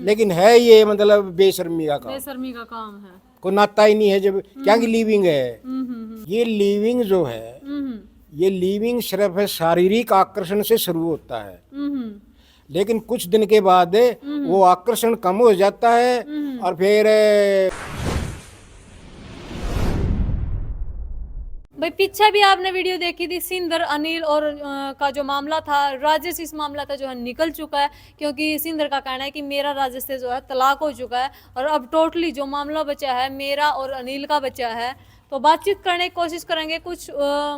लेकिन है ये मतलब बेशर्मी का काम, बेशर्मी का काम है। कोई नाता ही नहीं है जब क्या की लिविंग है। हम्म। ये लिविंग जो है, ये लिविंग सिर्फ है शारीरिक आकर्षण से शुरू होता है, लेकिन कुछ दिन के बाद वो आकर्षण कम हो जाता है और फिर भाई पीछे भी आपने वीडियो देखी थी, सिंदर अनिल और का जो मामला था, राजेश इस मामला था जो है निकल चुका है, क्योंकि सिंदर का कहना है कि मेरा राजेश से जो है तलाक हो चुका है और अब टोटली जो मामला बचा है मेरा और अनिल का बचा है। तो बातचीत करने की कोशिश करेंगे। कुछ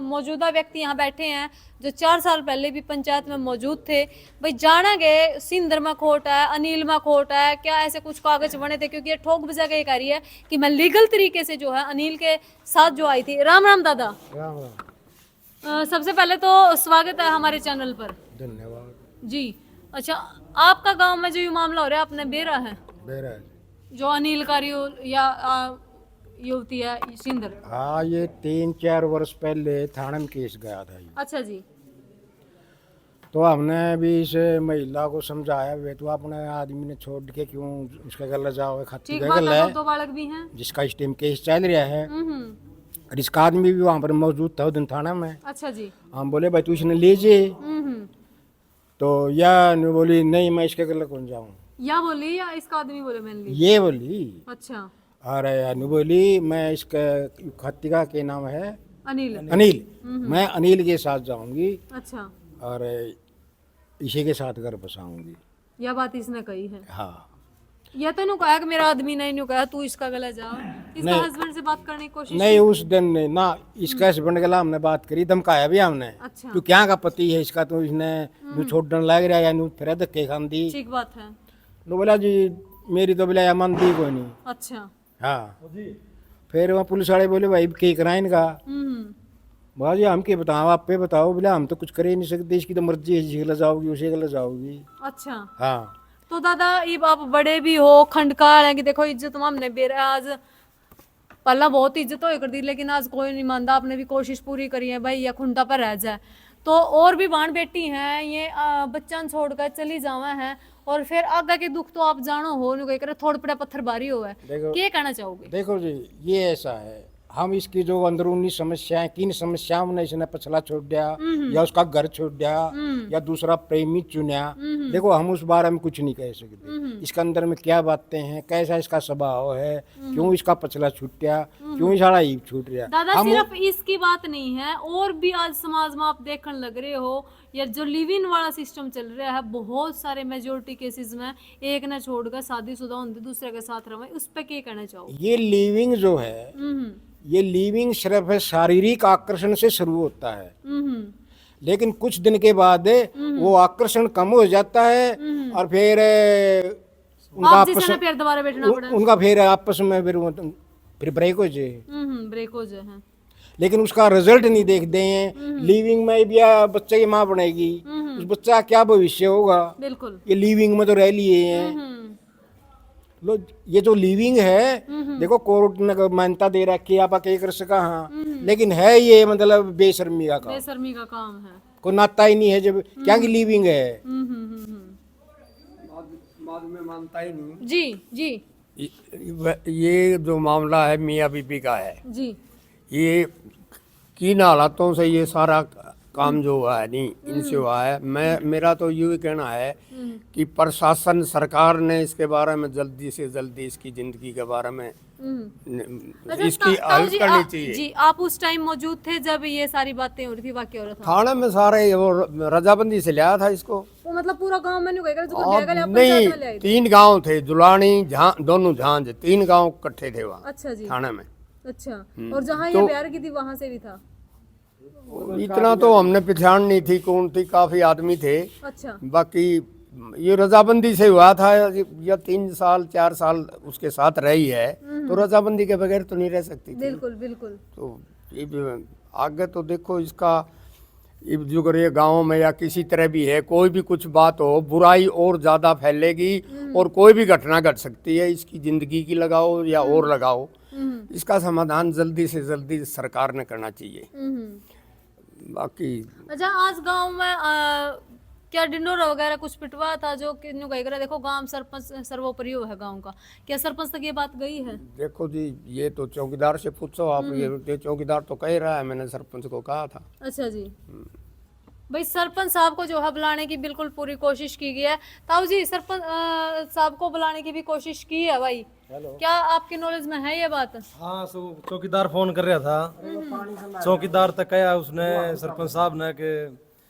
मौजूदा व्यक्ति यहाँ बैठे हैं जो 4 साल पहले भी पंचायत में मौजूद थे। भाई जानेंगे सिंदर में खोट है, अनिल में खोट है, क्या ऐसे कुछ कागज बने थे, क्योंकि ये ठोक बजा के ये कह रही है कि मैं लीगल तरीके से जो है अनिल के साथ जो आई थी। राम राम दादा। राम राम। सबसे पहले तो स्वागत है हमारे चैनल पर। धन्यवाद जी। अच्छा, आपका गांव में जो ये मामला हो रहा है, आपने बेरा है बेरा जो अनिल का या युवती है सिंदर। हाँ, ये 3-4 वर्ष पहले थाने में केस गया था ये। अच्छा जी। तो हमने भी इस महिला को समझाया, वे तो अपने आदमी ने छोड़ के क्यों उसके गले जाओ, खाती ठीक के बात गले है, है, दो बालक भी हैं। जिसका इस टाइम केस चल रहा है। हम्म। और इसका आदमी भी वहाँ पर मौजूद था उस दिन थाना में। अच्छा जी। हम बोले भाई तू इसने लीजिए, हम्म। तो या बोली नहीं मैं इसके गले कौन जाऊँ, या बोली या इसका आदमी बोले मैंने ली। ये बोली। अच्छा। और अनु बोली मैं इसका खत्तिका के नाम है अनिल। अनिल, मैं अनिल के साथ जाऊंगी अच्छा। और इसी के साथ घर बसाऊंगी। यह बात इसने कही है। हाँ। या तो नु कहा कि मेरा आदमी नहीं, नु कहा तू इसका गला जा। इसका नहीं। हस्बैंड से बात करने की कोशिश नहीं, उस दिन नहीं ना, इसका हस्बैंड के हमने बात करी, धमकाया भी हमने। अच्छा। तू क्या का पति है इसका, तो इसने छोड़ने लग रहा है या फिर धक्के खान दी। ठीक बात है। तो बोला जी मेरी तो बोला मन दी कोई नहीं। अच्छा। हाँ। फिर वहाँ पुलिस वाले बोले भाई क्या कराए इनका। भाजी हम क्या बताओ, आप पे बताओ। बोला हम तो कुछ कर ही नहीं सकते, इसकी तो मर्जी है, जिसे गले जाओगी उसे गले जाओगी। अच्छा। हाँ। तो दादा ये आप बड़े भी हो, खंडकार है कि देखो इज्जत हमने बेरा आज पहला बहुत इज्जत हो कर दी, लेकिन आज कोई नहीं मानता। आपने भी कोशिश पूरी करी है भाई, या खुंडा पर रह जाए। तो और भी बाण बेटी हैं, ये बच्चा छोड़कर चली जावा है, और फिर आगे के दुख तो आप जानो हो नहीं, करे थोड़ा पड़ा पत्थर बारी हो है। क्या कहना चाहोगे? देखो जी, ये ऐसा है, हम इसकी जो अंदरूनी समस्याएं, किन समस्याओं ने इसने पछला छोड़ दिया या उसका घर छोड़ दिया या दूसरा प्रेमी चुना, देखो हम उस बारे में कुछ नहीं कह सकते। इसके अंदर में क्या बातें हैं, कैसा इसका स्वभाव है, क्यों इसका पछला छूट गया, क्यों इसका ईब छूट गया। दादा सिर्फ इसकी बात नहीं है, और भी आज समाज में आप देखने लग रहे हो, या जो लिव इन वाला सिस्टम चल रहा है, बहुत सारे मेजोरिटी केसेस में एक ने छोड़कर शादीशुदा होते दूसरे के साथ रहे। उस पर क्या कहना चाहोगे? ये लिविंग जो है, ये लिविंग सिर्फ है शारीरिक आकर्षण से शुरू होता है, लेकिन कुछ दिन के बाद वो आकर्षण कम हो जाता है और फिर उनका फिर आपस में फिर ब्रेक हो जाए। ब्रेक हो जाए। लेकिन उसका रिजल्ट नहीं देखते हैं। लिविंग में भी बच्चे की माँ बनेगी, उस बच्चा का क्या भविष्य होगा। बिल्कुल। ये लिविंग में तो रह लिए हैं लो। ये जो लिविंग है, देखो कोर्ट ने मान्यता दे रखी है, आप क्या कर सका। हाँ, लेकिन है ये मतलब बेशर्मी का काम, बेशर्मी का काम है, कोई नाता ही नहीं है जब क्या की लिविंग है। बाद में मानता ही नहीं। जी जी। ये जो मामला है मियाँ बीबी का है जी। ये किन हालातों से ये सारा काम जो हुआ है नहीं इनसे हुआ है। मेरा तो ये कहना है कि प्रशासन सरकार ने इसके बारे में जल्दी से जल्दी इसकी जिंदगी के बारे में इसकी हल करनी चाहिए। जी, आप उस टाइम मौजूद थे जब ये सारी बातें हो रही थी, वाकई हो रहा था थाने में सारे वो रजाबंदी से लिया था इसको। वो मतलब पूरा गांव में नहीं, 3 गांव थे, जुलानी दोनों झांझ, 3 गांव इकट्ठे थे वहाँ। अच्छा जी। थाने में। अच्छा। और जहाँ ये प्यार की थी वहाँ से भी था? इतना तो हमने पहचान नहीं थी कौन थी, काफी आदमी थे। अच्छा। बाकी ये रजाबंदी से हुआ था, या 3 साल 4 साल उसके साथ रही है, तो रजाबंदी के बगैर तो नहीं रह सकती थी। बिल्कुल बिल्कुल। तो आगे तो देखो इसका जो करे गाँव में या किसी तरह भी है, कोई भी कुछ बात हो, बुराई और ज़्यादा फैलेगी और कोई भी घटना घट सकती है। इसकी ज़िंदगी की लगाओ या और लगाओ, इसका समाधान जल्दी से जल्दी सरकार ने करना चाहिए। बाकी अच्छा, आज गांव में क्या डिंडोरा वगैरह कुछ पिटवा था जो कि न्यू कही करे देखो गांव सरपंच सर्वोपरि वो है गांव का, क्या सरपंच तक ये बात गई है? देखो जी, ये तो चौकीदार से पूछो आप। ये चौकीदार तो कह रहा है, मैंने सरपंच को कहा था। अच्छा जी। भाई सरपंच साहब को जो है बुलाने की बिल्कुल पूरी कोशिश की गई है। ताऊ जी सरपंच साहब को बुलाने की भी कोशिश की है भाई, क्या आपकी नॉलेज में है ये बात? हाँ, सो चौकीदार फोन कर रहा था, चौकीदार तक कहा उसने सरपंच साहब ने कि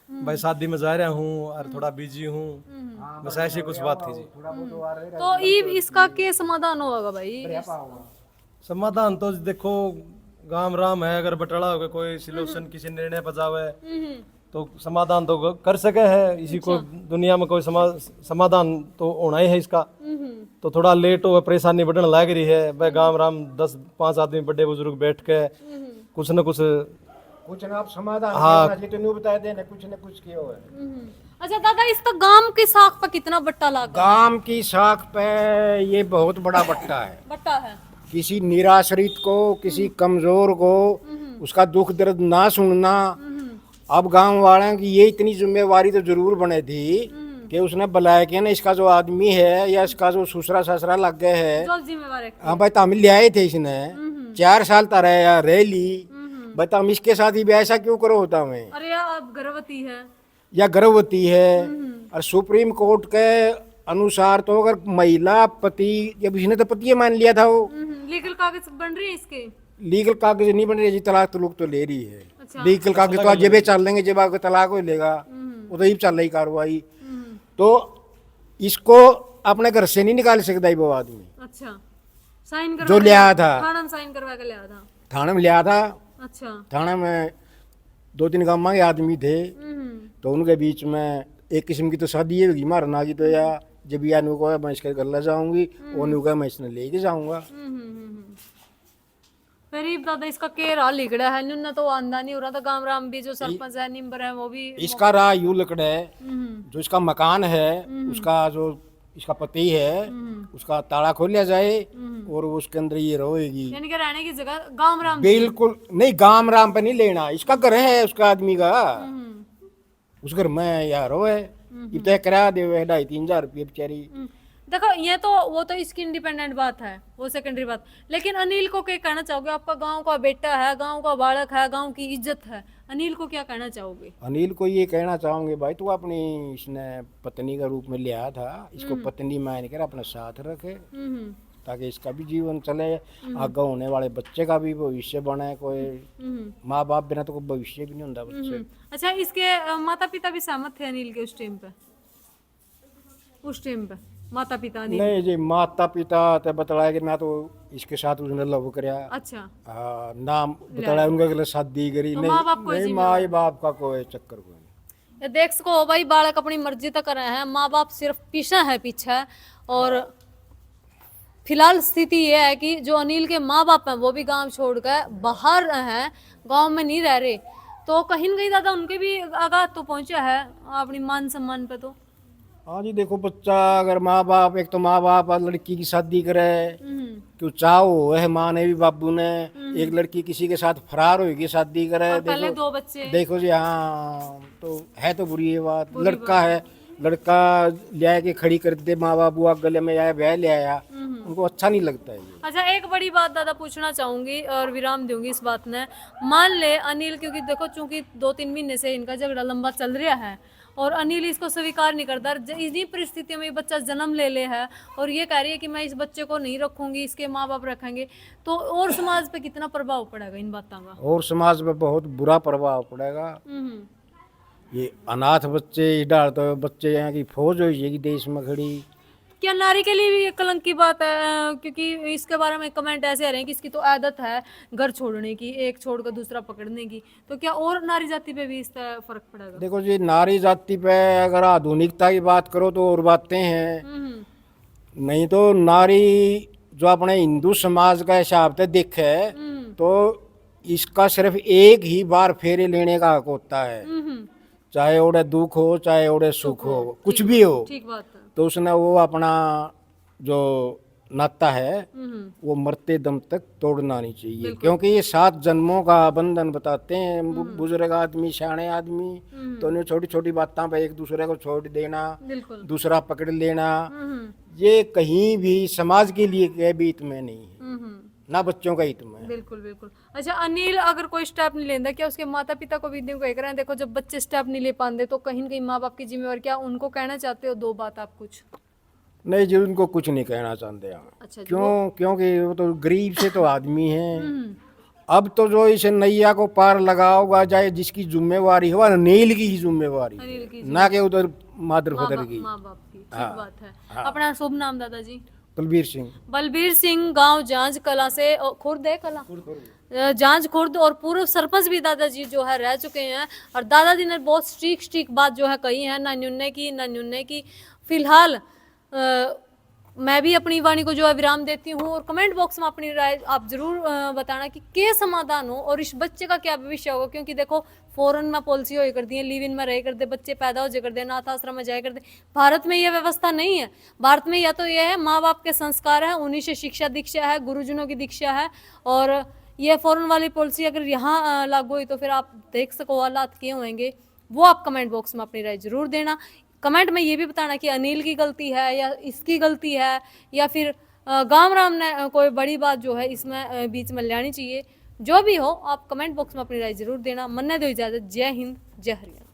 भाई शादी में जा रहा हूँ और थोड़ा बिजी हूँ, बस ऐसी कुछ बात थी जी। तो इसका क्या समाधान होगा भाई? समाधान तो देखो गांव राम है, अगर बटाला होगा कोई सिलोशन किसी निर्णय पर जावे तो समाधान तो कर सके है। इसी को दुनिया में कोई समाधान तो होना ही है इसका। तो थोड़ा लेट हो, परेशानी बढ़ने लग रही है। भाई गांव राम 10-5 आदमी बड़े बुजुर्ग बैठ के कुछ न कुछ ना आप समाधान हाँ। करना चाहिए, तो न्यू बता देना कुछ न कुछ किया हुआ है। अच्छा दादा, इसका गांव की साख पर कितना बट्टा लगा? गांव की साख पे ये बहुत बड़ा बट्टा है। बट्टा है। किसी निराश्रित को, किसी कमजोर को उसका दुख दर्द ना सुनना। अब गांव वालों की ये इतनी जिम्मेवारी तो जरूर बने थी कि उसने बुलाया कि ना इसका जो आदमी है या इसका जो ससुरा ससुरा लग गए है, जो जिम्मेवार है। हाँ भाई तमिल ले आए थे इसने 4 साल तक रह ली। भाई तुम इसके साथ ही भी ऐसा क्यों करो होता मैं, अरे अब गर्भवती है या गर्भवती है। और सुप्रीम कोर्ट के अनुसार तो अगर महिला पति, जब इसने तो पति मान लिया था, वो लीगल कागज बन रही है इसके? लीगल कागज नहीं बन रही जी, तलाक तो लोग तो ले रही है। अच्छा। लीगल कागज तो आज जब चल लेंगे, जब आगे तलाक हो लेगा वो तो ही चल रही कार्रवाई। तो इसको अपने घर से नहीं निकाल सकता वो आदमी। अच्छा, साइन जो लिया था थाना में साइन करवा के लिया था। थाने में लिया था। अच्छा। थाने में 2-3 गाँव के आदमी थे, तो उनके बीच में एक किस्म की तो शादी है मारना की। तो या जब या नु को मैं इसके घर ले जाऊंगी, वो नु को मैं इसने लेके जाऊंगा। गरीब दादा इसका केरा लिगड़ा है, नुन्ना तो आंदा नहीं हो रहा था। गांव राम भी जो सरपंच है निम्बर है वो भी इसका राह यूं लकड़ा है, जो इसका मकान है उसका जो इसका पति है उसका ताला खोल लिया जाए और उसके अंदर ये रहेगी। यानी कि रहने की जगह गांव राम। बिल्कुल नहीं, गांव राम पे नहीं लेना, इसका घर है उसका आदमी का। उस घर में यार वो है, इतना किराया दे 2,500-3 हजार रुपये बेचारी। देखो ये तो वो तो इसकी इंडिपेंडेंट बात है, वो सेकेंडरी बात। लेकिन अनिल को क्या कहना चाहोगे? आपका गांव का बेटा है, गांव का बालक है, गांव की इज्जत है, अनिल को क्या कहना चाहोगे? अनिल को ये कहना चाहूंगे भाई, तू अपनी इसने पत्नी का रूप में लिया था, इसको पत्नी मान कर अपने साथ रखे ताकि इसका भी जीवन चले, आगे होने वाले बच्चे का भी भविष्य बने। कोई माँ बाप बिना तो कोई भविष्य भी नहीं होता बच्चे। अच्छा, इसके माता पिता भी सहमत थे अनिल के उस टाइम पे? उस टाइम पे माता पिता नहीं? नहीं जी, माता पिता तो बताया कि मैं तो इसके साथ उसने लव करया। अच्छा। नाम बताया उनका के शादी करी। तो नहीं माँ बाप कोई नहीं, माँ बाप का कोई चक्कर कोई नहीं। ये देख सको भाई, बालक अपनी मर्जी तक कर रहे हैं, माँ बाप सिर्फ पीछे है पीछे। और फिलहाल स्थिति ये है कि जो अनिल के माँ बाप हैं वो भी गांव छोड़कर बाहर हैं, गांव में नहीं रह रहे। तो कहीं न कहीं दादा उनके भी आघात तो पहुंचा है अपनी मान सम्मान पे। तो हाँ जी, देखो बच्चा अगर माँ बाप, एक तो माँ बाप लड़की की शादी करे क्यों चाहो है, माँ ने भी बाबू ने, एक लड़की किसी के साथ फरार होगी शादी करे। पहले देखो 2 बच्चे। देखो जी, हाँ तो है तो बुरी ये बात। लड़का है, लड़का ले के खड़ी कर दे माँ बाबू गले में आया ब्याह ले आया, उनको अच्छा नहीं लगता है ये। अच्छा, एक बड़ी बात दादा पूछना चाहूंगी और विराम दूंगी इस बात में। मान ले अनिल, क्योंकि देखो चूंकि 2-3 महीने से इनका झगड़ा लंबा चल रहा है और अनिल इसको स्वीकार नहीं करता, इन्हीं परिस्थितियों में बच्चा जन्म ले है और ये कह रही है कि मैं इस बच्चे को नहीं रखूंगी, इसके माँ बाप रखेंगे, तो और समाज पे कितना प्रभाव पड़ेगा इन बातों का? और समाज पे बहुत बुरा प्रभाव पड़ेगा। ये अनाथ बच्चे डाल तो बच्चे यहाँ की फौज हो जाएगी देश में खड़ी। क्या नारी के लिए भी ये कलंक की बात है? क्योंकि इसके बारे में कमेंट ऐसे आ रहे हैं कि इसकी तो आदत है घर छोड़ने की, एक छोड़कर दूसरा पकड़ने की। तो क्या और नारी जाति पे भी इसका फर्क पड़ेगा? देखो जी, नारी जाति पे अगर आधुनिकता की बात करो तो और बातें हैं, नहीं तो नारी जो अपने हिंदू समाज का हिसाब से देखे तो इसका सिर्फ एक ही बार फेरे लेने का हक होता है, चाहे ओड़े दुख हो चाहे ओड़े सुख हो, कुछ भी हो। ठीक बात है। तो उसने वो अपना जो नाता है वो मरते दम तक तोड़ना नहीं चाहिए, क्योंकि ये 7 जन्मों का बंधन बताते हैं। बुजुर्ग आदमी, सियाने आदमी, तो उन्हें छोटी छोटी बातों पे एक दूसरे को छोड़ देना, बिल्कुल। दूसरा पकड़ लेना, ये कहीं भी समाज के लिए के भी हित में नहीं है, ना बच्चों का हित में। बिल्कुल बिल्कुल। अच्छा अनिल, अगर कोई स्टेप नहीं लेता, क्या उसके माता पिता को भी इतने कह रहे हैं? देखो जब बच्चे स्टेप नहीं ले पाते तो कहीं ना कहीं माँ बाप की जिम्मेवारी, क्या उनको कहना चाहते हो 2 बात आप कुछ? नहीं जी, उनको कुछ नहीं कहना चाहते हम। अच्छा जी, क्योंकि वो तो गरीब से तो आदमी है। अब तो जो इस नैया को पार लगाओगा जाए, जिसकी जिम्मेवारी है वह अनिल की ही जिम्मेवारी अनिल है, की ना कि उधर मादर फदर की। माँ बाप की, ठीक बात है। अपना शुभ नाम दादाजी? बलबीर सिंह। बलबीर सिंह, गांव जांज कला से, खुर्द है कला, जांज खुर्द, और पूर्व सरपंच भी दादाजी जो है रह चुके हैं। और दादाजी ने बहुत स्ट्रीक बात जो है कही है, ना न्यूने की। फिलहाल मैं भी अपनी वाणी को जो है विराम देती हूँ, और कमेंट बॉक्स में अपनी राय आप जरूर बताना कि क्या समाधान हो और इस बच्चे का क्या भविष्य होगा। क्योंकि देखो फॉरेन में पॉलिसी हो करती है, लिव इन में रह करते बच्चे पैदा हो जाए करते, अनाथ आश्रम में जाए करते। भारत में यह व्यवस्था नहीं है। भारत में या तो यह है माँ बाप के संस्कार है, उन्हीं से शिक्षा दीक्षा है, गुरुजनों की दीक्षा है। और यह फॉरेन वाली पॉलिसी अगर यहाँ लागू हुई तो फिर आप देख सको हालात क्या होंगे। वो आप कमेंट बॉक्स में अपनी राय जरूर देना। कमेंट में ये भी बताना कि अनिल की गलती है या इसकी गलती है, या फिर गांव राम ने कोई बड़ी बात जो है इसमें बीच में लानी चाहिए। जो भी हो आप कमेंट बॉक्स में अपनी राय जरूर देना। मन्ने दो इजाजत। जय हिंद, जय हरियाणा।